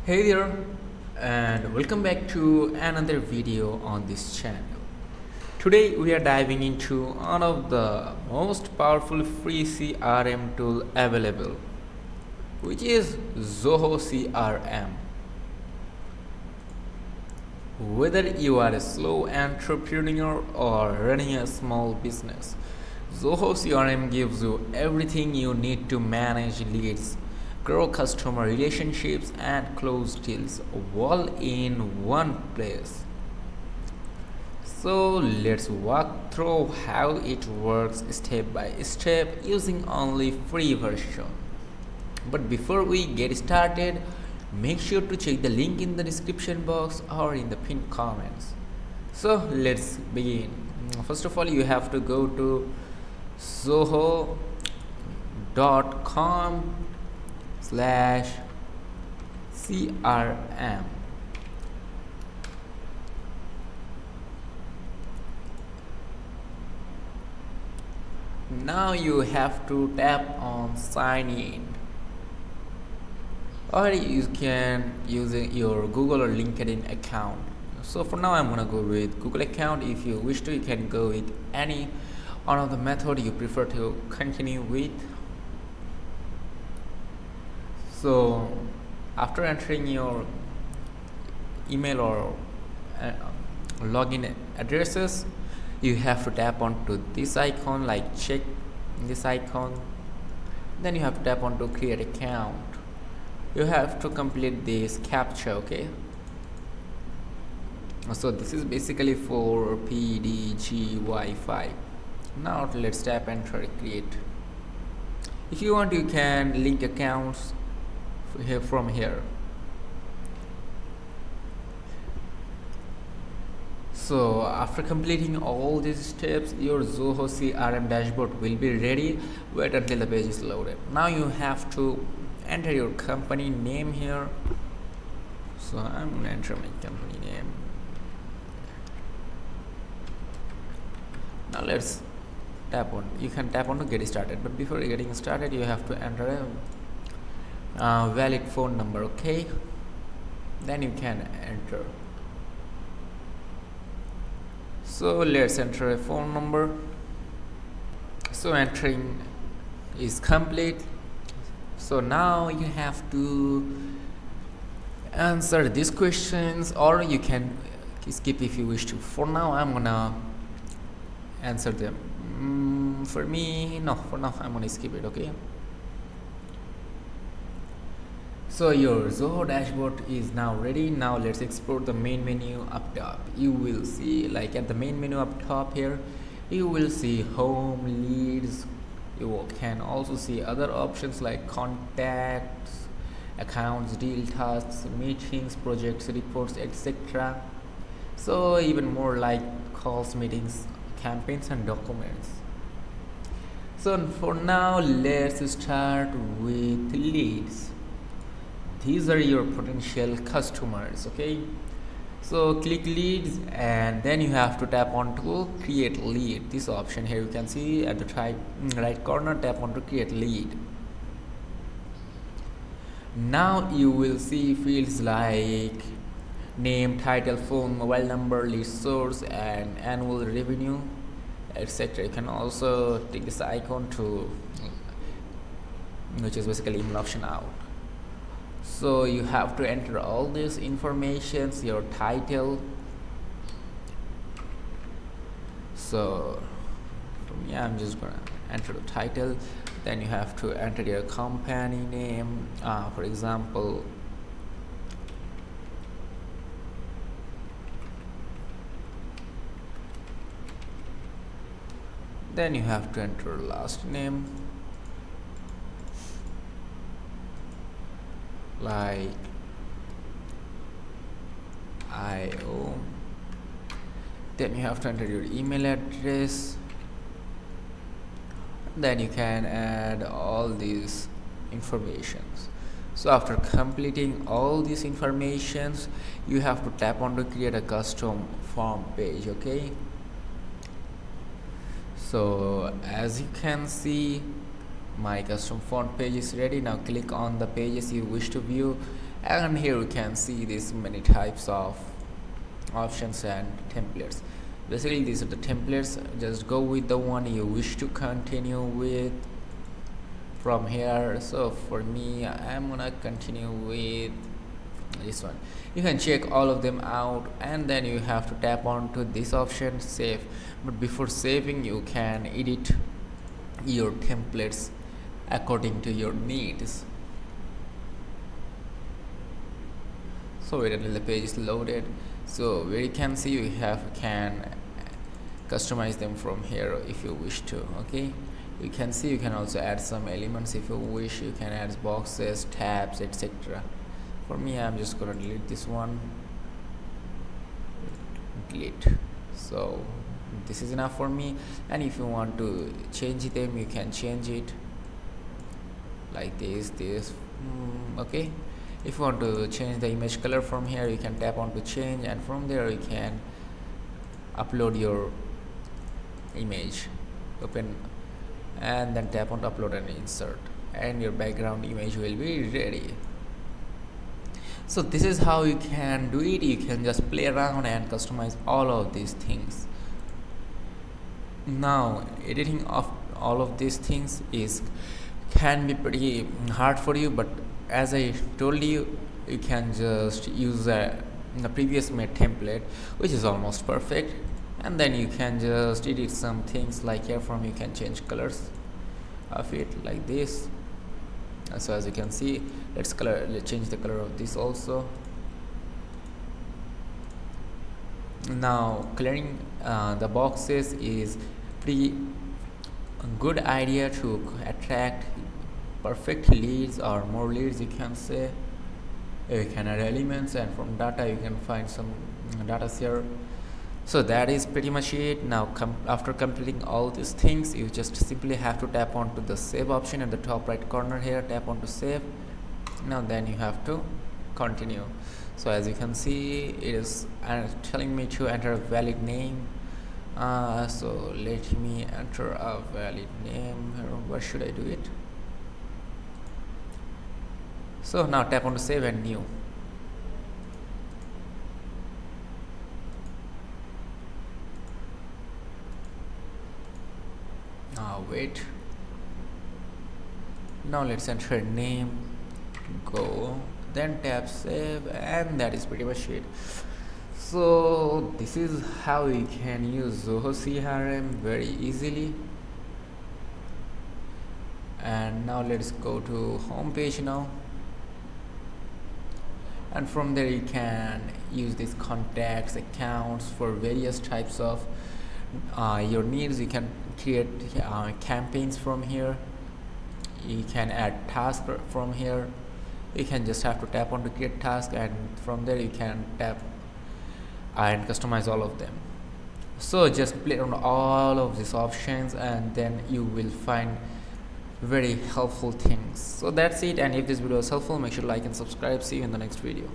Hey there, and welcome back to another video on this channel. Today we are diving into one of the most powerful free CRM tool available, which is Zoho CRM. Whether you are a slow entrepreneur or running a small business, Zoho CRM gives you everything you need to manage leads, grow customer relationships, and close deals all in one place. So let's walk through how it works step by step using only free version. But before we get started, make sure to check the link in the description box or in the pinned comments. So let's begin. First of all, you have to go to zoho.com/crm. Now you have to tap on sign in, or you can use your Google or LinkedIn account. So for now I'm gonna go with Google account. If you wish to, you can go with any one of the method you prefer to continue with. So after entering your email or login addresses, you have to tap onto this icon, like check this icon. Then you have to tap onto create account. You have to complete this captcha. Okay, so this is basically for PDGY5. Now let's tap enter create. If you want, you can link accounts from here. So after completing all these steps, your Zoho CRM dashboard will be ready. Wait until the page is loaded. Now you have to enter your company name here. So I'm going to enter my company name. Now let's tap on. You can tap on to get started, but before getting started, you have to enter a valid phone number. Okay, then you can enter. So let's enter a phone number. So entering is complete. So now you have to answer these questions, or you can skip if you wish to. For now I'm gonna answer them. For now I'm gonna skip it. Okay, so your Zoho dashboard is now ready. Now let's explore the main menu up top. You will see, like at the main menu up top here, you will see home, leads. You can also see other options like contacts, accounts, deal tasks, meetings, projects, reports, etc. So even more like calls, meetings, campaigns, and documents. So for now, let's start with leads. These are your potential customers. Okay, so click leads, and then you have to tap on to create lead. This option here, you can see at the right corner, tap on to create lead. Now you will see fields like name, title, phone, mobile number, lead source, and annual revenue, etc. You can also take this icon to, which is basically email option out. So you have to enter all these informations, your title. So for me, I'm just gonna enter the title. Then you have to enter your company name, for example, then you have to enter last name, like IO. Then you have to enter your email address. Then you can add all these informations. So after completing all these informations, you have to tap on to create a custom form page. Okay, so as you can see, my custom font page is ready. Now click on the pages you wish to view, And here you can see this many types of options and templates. Basically these are the templates. Just go with the one you wish to continue with from here. So for me, I'm gonna continue with this one. You can check all of them out, and then you have to tap on to this option, save. But before saving, you can edit your templates according to your needs. So wait until the page is loaded. So where you can see, you can customize them from here if you wish to. Okay, you can see you can also add some elements if you wish. You can add boxes, tabs, etc. For me, I'm just gonna delete this one. Delete. So this is enough for me. And if you want to change them, you can change it like this. Okay. If you want to change the image color from here, you can tap on to change, and from there you can upload your image. Open and then tap on to upload and insert, and your background image will be ready. So this is how you can do it. You can just play around and customize all of these things. Now editing of all of these things can be pretty hard for you, but as I told you, you can just use the previous made template, which is almost perfect, and then you can just edit some things. Like here from you can change colors of it like this. So as you can see, let's change the color of this also. Now clearing the boxes is pretty good idea to attract perfect leads or more leads, you can say. You can add elements, and from data you can find some data here. So that is pretty much it. Now after completing all these things, you just simply have to tap on to the save option at the top right corner here. Tap on to save. Now then you have to continue. So as you can see, it is telling me to enter a valid name. So let me enter a valid name. Where should I do it? So now tap on to save and new. Wait. Now let's enter a name. Go. Then tap save, and that is pretty much it. So this is how you can use Zoho CRM very easily. And now let's go to home page now, and from there you can use these contacts, accounts for various types of your needs. You can create campaigns from here. You can add tasks from here. You can just have to tap on to create task, and from there you can tap and customize all of them. So just play around all of these options, and then you will find very helpful things. So that's it, and if this video was helpful, make sure to like and subscribe. See you in the next video.